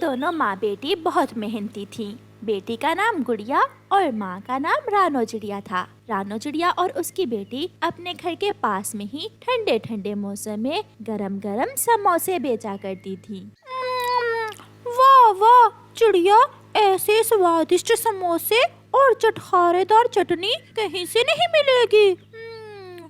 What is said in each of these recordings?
दोनों माँ बेटी बहुत मेहनती थीं। बेटी का नाम गुड़िया और माँ का नाम रानो चिड़िया था। रानो चिड़िया और उसकी बेटी अपने घर के पास में ही ठंडे ठंडे मौसम में गरम गरम समोसे बेचा करती थी। वाह वाह चिड़िया, ऐसे स्वादिष्ट समोसे और चटखारेदार चटनी कहीं से नहीं मिलेगी।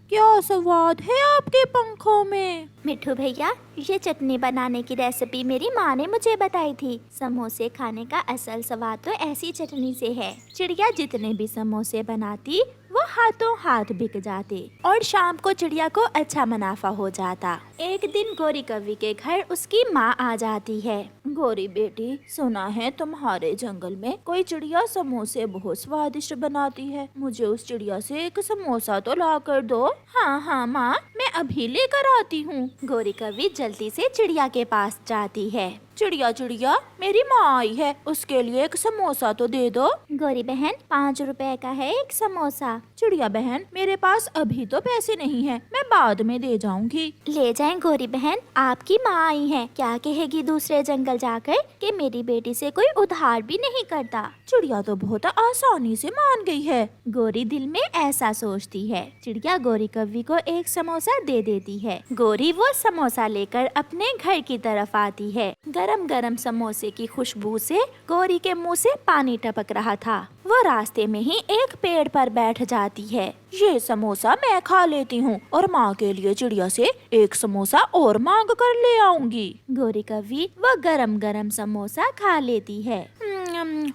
क्या स्वाद है आपके पंखों में। मिठू भैया, ये चटनी बनाने की रेसिपी मेरी माँ ने मुझे बताई थी। समोसे खाने का असल स्वाद तो ऐसी चटनी से है। चिड़िया जितने भी समोसे बनाती वो हाथों हाथ बिक जाते और शाम को चिड़िया को अच्छा मुनाफा हो जाता। एक दिन गोरी कव्वी के घर उसकी माँ आ जाती है। गोरी बेटी, सुना है तुम्हारे जंगल में कोई चिड़िया समोसे बहुत स्वादिष्ट बनाती है। मुझे उस चिड़िया से एक समोसा तो ला कर दो। हाँ हाँ माँ, मैं अभी लेकर आती हूँ। गोरी कव्वी जल्दी से चिड़िया के पास जाती है। चिड़िया चिड़िया, मेरी माँ आई है, उसके लिए एक समोसा तो दे दो। गोरी बहन, 5 रुपए का है एक समोसा। चिड़िया बहन, मेरे पास अभी तो पैसे नहीं है, मैं बाद में दे जाऊंगी। ले जाएं गोरी बहन, आपकी माँ आई है, क्या कहेगी दूसरे जंगल जाकर कि मेरी बेटी से कोई उधार भी नहीं करता। चिड़िया तो बहुत आसानी से मान गई है। गोरी दिल में ऐसा सोचती है। चिड़िया गोरी कव्वी को एक समोसा दे देती है। गोरी वो समोसा लेकर अपने घर की तरफ आती है। गरम गरम समोसे की खुशबू से गोरी के मुंह से पानी टपक रहा था। वो रास्ते में ही एक पेड़ पर बैठ जाती है। ये समोसा मैं खा लेती हूँ और माँ के लिए चिड़िया से एक समोसा और मांग कर ले आऊंगी। गोरी कव्वी वो गरम गरम समोसा खा लेती है।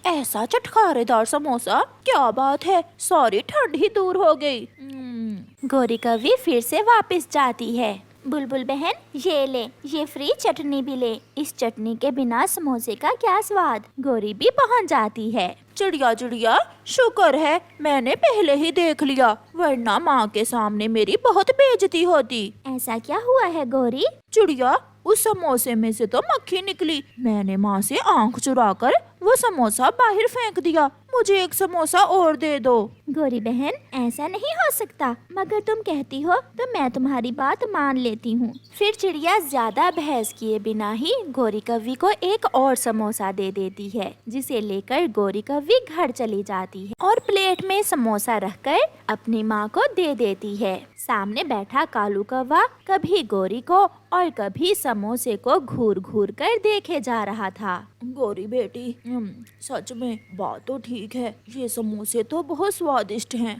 ऐसा चटखारेदार समोसा, क्या बात है, सारी ठंड ही दूर हो गई। गोरी कव्वी फिर से वापस जाती है। बुलबुल बहन, ये ले, ये फ्री चटनी भी ले। इस चटनी के बिना समोसे का क्या स्वाद। गोरी भी पहुंच जाती है। चिड़िया चिड़िया, शुक्र है मैंने पहले ही देख लिया, वरना माँ के सामने मेरी बहुत बेइज्जती होती। ऐसा क्या हुआ है गोरी। चिड़िया, उस समोसे में से तो मक्खी निकली। मैंने माँ से आंख चुराकर वो समोसा बाहर फेंक दिया। मुझे एक समोसा और दे दो। गोरी बहन, ऐसा नहीं हो सकता, मगर तुम कहती हो तो मैं तुम्हारी बात मान लेती हूँ। फिर चिड़िया ज्यादा बहस किए बिना ही गोरी कव्वी को एक और समोसा दे देती है, जिसे लेकर गोरी कव्वी घर चली जाती है और प्लेट में समोसा रखकर अपनी माँ को दे देती है। सामने बैठा कालू कौवा कभी गोरी को और कभी समोसे को घूर घूर कर देखे जा रहा था। गोरी बेटी, सच में बात तो ठीक है, ये समोसे तो बहुत स्वादिष्ट हैं।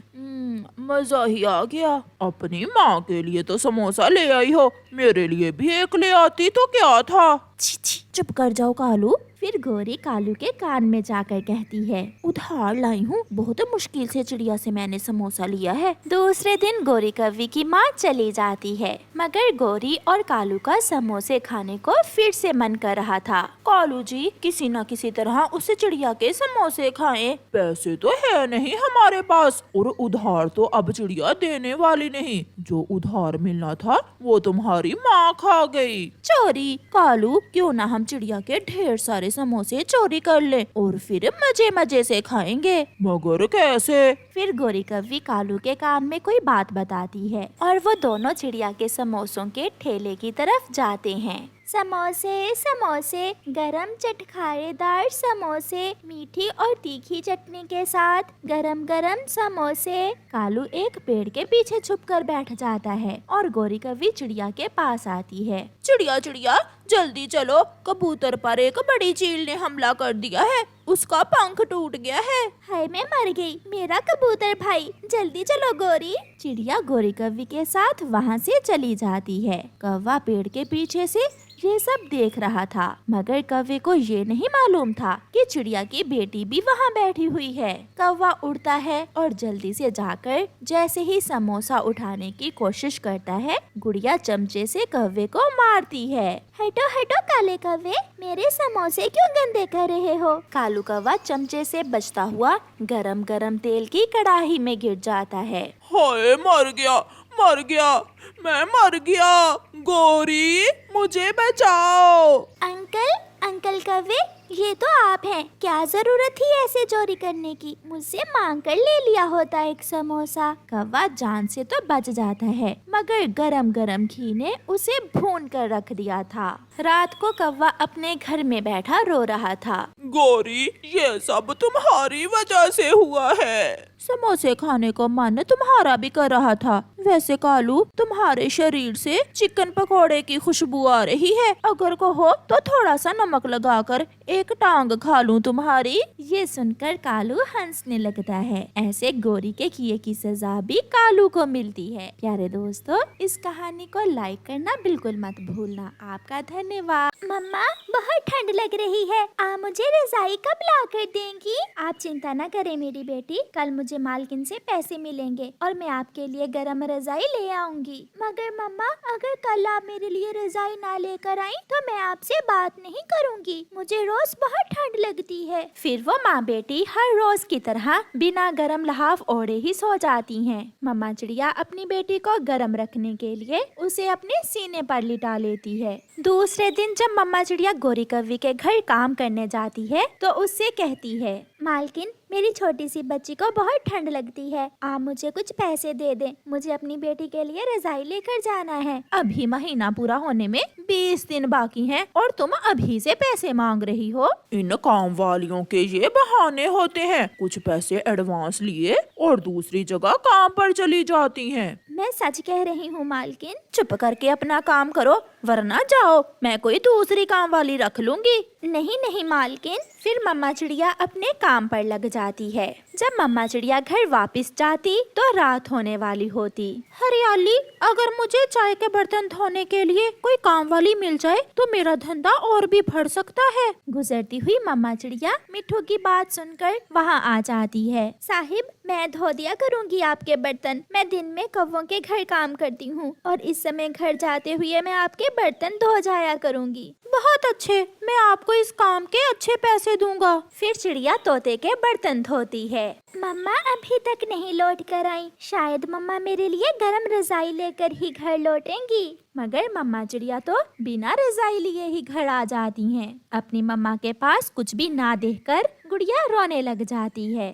मजा ही आ गया। अपनी माँ के लिए तो समोसा ले आई हो, मेरे लिए भी एक ले आती तो क्या था। छी छी, चुप कर जाओ कालू। फिर गोरी कालू के कान में जाकर कहती है, उधार लाई हूँ, बहुत मुश्किल से चिड़िया से मैंने समोसा लिया है। दूसरे दिन गोरी कव्वी की माँ चली जाती है, मगर गोरी और कालू का समोसे खाने को फिर से मन कर रहा था। कालू जी, किसी न किसी तरह उस चिड़िया के समोसे खाएं। पैसे तो है नहीं हमारे पास और उधार तो अब चिड़िया देने वाली नहीं। जो उधार मिलना था वो तुम्हारी माँ खा गई। चोरी। कालू, क्यों ना हम चिड़िया के ढेर सारे समोसे चोरी कर लें और फिर मजे मजे से खाएंगे। मगर कैसे। फिर गोरी कव्वी कालू के कान में कोई बात बताती है और वो दोनों चिड़िया के समोसों के ठेले की तरफ जाते हैं। समोसे समोसे, गरम चटखारेदार समोसे, मीठी और तीखी चटनी के साथ गरम गरम समोसे। कालू एक पेड़ के पीछे छुपकर बैठ जाता है और गोरी कव्वी चिड़िया के पास आती है। चिड़िया चिड़िया, जल्दी चलो, कबूतर पर एक बड़ी चील ने हमला कर दिया है, उसका पंख टूट गया है। हाय, मैं मर गई, मेरा कबूतर भाई, जल्दी चलो गोरी। चिड़िया गोरी कव्वी के साथ वहाँ से चली जाती है। कौवा पेड़ के पीछे से ये सब देख रहा था, मगर कौवे को ये नहीं मालूम था कि चिड़िया की बेटी भी वहाँ बैठी हुई है। कौवा उड़ता है और जल्दी से जाकर जैसे ही समोसा उठाने की कोशिश करता है, गुड़िया चमचे से कौवे को मारती है। हटो हटो काले कौवे, मेरे समोसे क्यों गंदे कर रहे हो। कालू कौवा चमचे से बचता हुआ गरम गरम तेल की कढ़ाई में गिर जाता है। हाय, मर गया, मर गया, मैं मर गया। गोरी, मुझे बचाओ। अंकल, अंकल कौवे, ये तो आप हैं। क्या जरूरत थी ऐसे चोरी करने की, मुझसे मांग कर ले लिया होता एक समोसा। कौवा जान से तो बच जाता है, मगर गरम गरम घी ने उसे भून कर रख दिया था। रात को कौवा अपने घर में बैठा रो रहा था। गौरी, ये सब तुम्हारी वजह से हुआ है। समोसे खाने को मन तुम्हारा भी कर रहा था। वैसे कालू, तुम्हारे शरीर से चिकन पकोड़े की खुशबू आ रही है। अगर कहो तो थोड़ा सा नमक लगाकर एक टांग खा लूं तुम्हारी। ये सुनकर कालू हंसने लगता है। ऐसे गौरी के किए की सजा भी कालू को मिलती है। प्यारे दोस्तों, इस कहानी को लाइक करना बिल्कुल मत भूलना। आपका धन्यवाद। मम्मा, बहुत ठंड लग रही है। आप मुझे रजाई कब ला कर देंगी? आप चिंता न करें मेरी बेटी, कल मुझे मालकिन से पैसे मिलेंगे और मैं आपके लिए गरम रजाई ले आऊंगी। मगर मम्मा, अगर कल आप मेरे लिए रजाई ना लेकर आई तो मैं आपसे बात नहीं करूंगी। मुझे रोज बहुत ठंड लगती है। फिर वो माँ बेटी हर रोज की तरह बिना गरम लहाफ ओढ़े ही सो जाती हैं। मम्मा चिड़िया अपनी बेटी को गरम रखने के लिए उसे अपने सीने पर लिटा लेती है। दूसरे दिन जब मम्मा चिड़िया गौरी कव्वी के घर काम करने जाती है तो उससे कहती है, मालकिन, मेरी छोटी सी बच्ची को बहुत ठंड लगती है। आप मुझे कुछ पैसे दे दें, मुझे अपनी बेटी के लिए रजाई लेकर जाना है। अभी महीना पूरा होने में 20 दिन बाकी हैं और तुम अभी से पैसे मांग रही हो। इन काम वालियों के ये बहाने होते हैं। कुछ पैसे एडवांस लिए और दूसरी जगह काम पर चली जाती हैं। मैं सच कह रही हूँ मालकिन। चुप करके अपना काम करो, वरना जाओ, मैं कोई दूसरी काम वाली रख लूंगी। नहीं नहीं मालकिन। फिर मम्मा चिड़िया अपने काम पर लग जाती है। जब मम्मा चिड़िया घर वापस जाती तो रात होने वाली होती। हरियाली, अगर मुझे चाय के बर्तन धोने के लिए कोई काम वाली मिल जाए तो मेरा धंधा और भी बढ़ सकता है। गुजरती हुई मम्मा चिड़िया मिट्ठू की बात सुनकर वहाँ आ जाती है। साहिब, मैं धो दिया करूँगी आपके बर्तन। मैं दिन में कौवों के घर काम करती हूँ और इस समय घर जाते हुए मैं आपके बर्तन धो जाया करूँगी। बहुत अच्छे, मैं आपको इस काम के अच्छे पैसे दूंगा। फिर चिड़िया तोते के बर्तन धोती है। मम्मा अभी तक नहीं लौट कर आई। शायद मम्मा मेरे लिए गरम रजाई लेकर ही घर लौटेंगी। मगर मम्मा चिड़िया तो बिना रजाई लिए ही घर आ जाती हैं। अपनी मम्मा के पास कुछ भी ना देखकर गुड़िया रोने लग जाती है।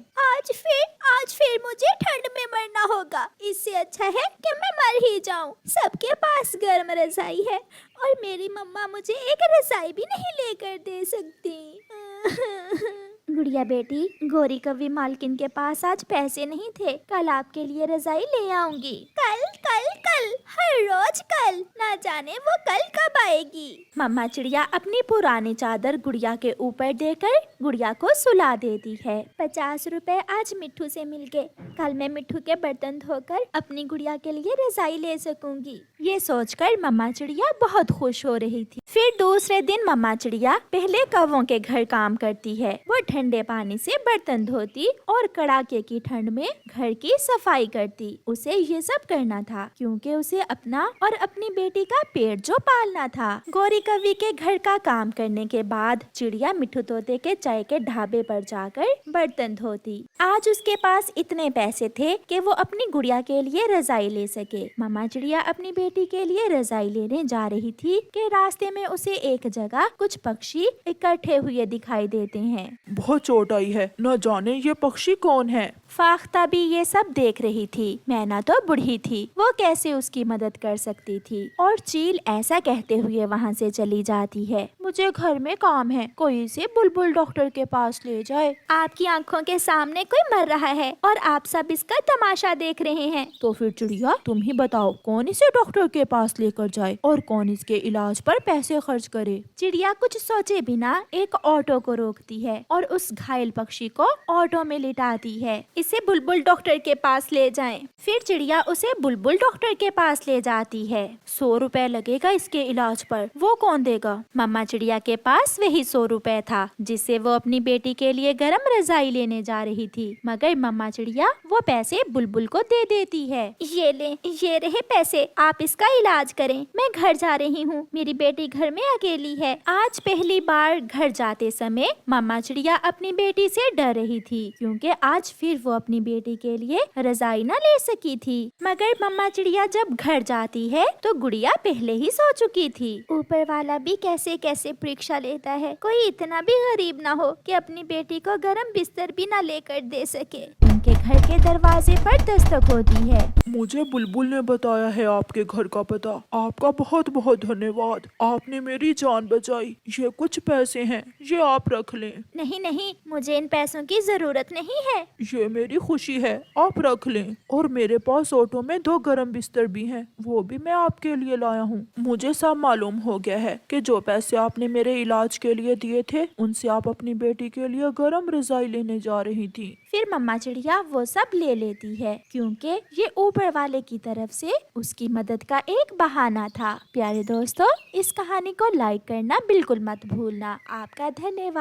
आज फिर मुझे ठंड में मरना होगा। इससे अच्छा है कि मैं मर ही जाऊं। सबके पास गर्म रजाई है और मेरी मम्मा मुझे एक रजाई भी नहीं लेकर दे सकती। गुड़िया बेटी, गौरी कव्वी मालकिन के पास आज पैसे नहीं थे। कल आपके लिए रजाई ले आऊंगी। कल कल कल, हर रोज कल। ना जाने वो कल कब आएगी। मम्मा चिड़िया अपनी पुरानी चादर गुड़िया के ऊपर देकर गुड़िया को सुला देती है। 50 रुपए आज मिट्ठू से मिल गए। कल मैं मिट्ठू के बर्तन धोकर अपनी गुड़िया के लिए रजाई ले सकूंगी। ये सोचकर मम्मा चिड़िया बहुत खुश हो रही थी। फिर दूसरे दिन मम्मा चिड़िया पहले कौवों के घर काम करती है। वो ठंडे पानी से बर्तन धोती और कड़ाके की ठंड में घर की सफाई करती। उसे ये सब करना था क्योंकि उसे अपना और अपनी बेटी का पेट जो पालना था। गौरी कव्वी के घर का काम करने के बाद चिड़िया मिट्ठू तोते के चाय के ढाबे पर जाकर बर्तन धोती। आज उसके पास इतने पैसे थे कि वो अपनी गुड़िया के लिए रजाई ले सके। मम्मा चिड़िया अपनी बेटी के लिए रजाई लेने जा रही थी कि रास्ते में उसे एक जगह कुछ पक्षी इकट्ठे हुए दिखाई देते हैं। बहुत चोट आई है, न जाने ये पक्षी कौन है। फाख्ता भी ये सब देख रही थी। मैना तो बूढ़ी थी, वो कैसे उसकी मदद कर सकती थी। और चील ऐसा कहते हुए वहाँ से चली जाती है। मुझे घर में काम है, कोई इसे बुलबुल डॉक्टर के पास ले जाए। आपकी आंखों के सामने कोई मर रहा है और आप सब इसका तमाशा देख रहे हैं। तो फिर चिड़िया, तुम ही बताओ, कौन इसे डॉक्टर के पास लेकर जाए और कौन इसके इलाज पर पैसे खर्च करे। चिड़िया कुछ सोचे बिना एक ऑटो को रोकती है और उस घायल पक्षी को ऑटो में लिटाती है। इसे बुलबुल डॉक्टर के पास ले जाएं। फिर चिड़िया उसे बुलबुल डॉक्टर के पास ले जाती है। 100 रुपए लगेगा इसके इलाज पर, वो कौन देगा। मम्मा चिड़िया के पास वही 100 रुपए था जिससे वो अपनी बेटी के लिए गरम रजाई लेने जा रही थी। मगर मम्मा चिड़िया वो पैसे बुलबुल को दे देती है। ये ले, ये रहे पैसे, आप इसका इलाज करें। मैं घर जा रही हूँ, मेरी बेटी घर में अकेली है। आज पहली बार घर जाते समय मम्मा चिड़िया अपनी बेटी से डर रही थी क्योंकि आज फिर वो अपनी बेटी के लिए रजाई न ले सकी थी। मगर मम्मा चिड़िया जब घर जाती है तो गुड़िया पहले ही सो चुकी थी। ऊपर वाला भी कैसे कैसे परीक्षा लेता है। कोई इतना भी गरीब ना हो कि अपनी बेटी को गरम बिस्तर भी ना लेकर दे सके। उनके घर के दरवाजे पर दस्तक होती है। मुझे बुलबुल ने बताया है आपके घर का पता। आपका बहुत बहुत धन्यवाद। आप आपने मेरी जान बचाई। ये कुछ पैसे हैं, ये आप रख लें। नहीं नहीं, मुझे इन पैसों की जरूरत नहीं है। ये मेरी खुशी है, आप रख लें। और मेरे पास ऑटो में 2 गरम बिस्तर भी हैं, वो भी मैं आपके लिए लाया हूँ। मुझे सब मालूम हो गया है कि जो पैसे आपने मेरे इलाज के लिए दिए थे, उनसे आप अपनी बेटी के लिए गरम रजाई लेने जा रही थी। फिर मम्मा चिड़िया वो सब ले लेती है, क्योंकि ये ऊपर वाले की तरफ से उसकी मदद का एक बहाना था। प्यारे दोस्तों, इस कहानी को लाइक करना बिल्कुल मत भूलना। आपका धन्यवाद।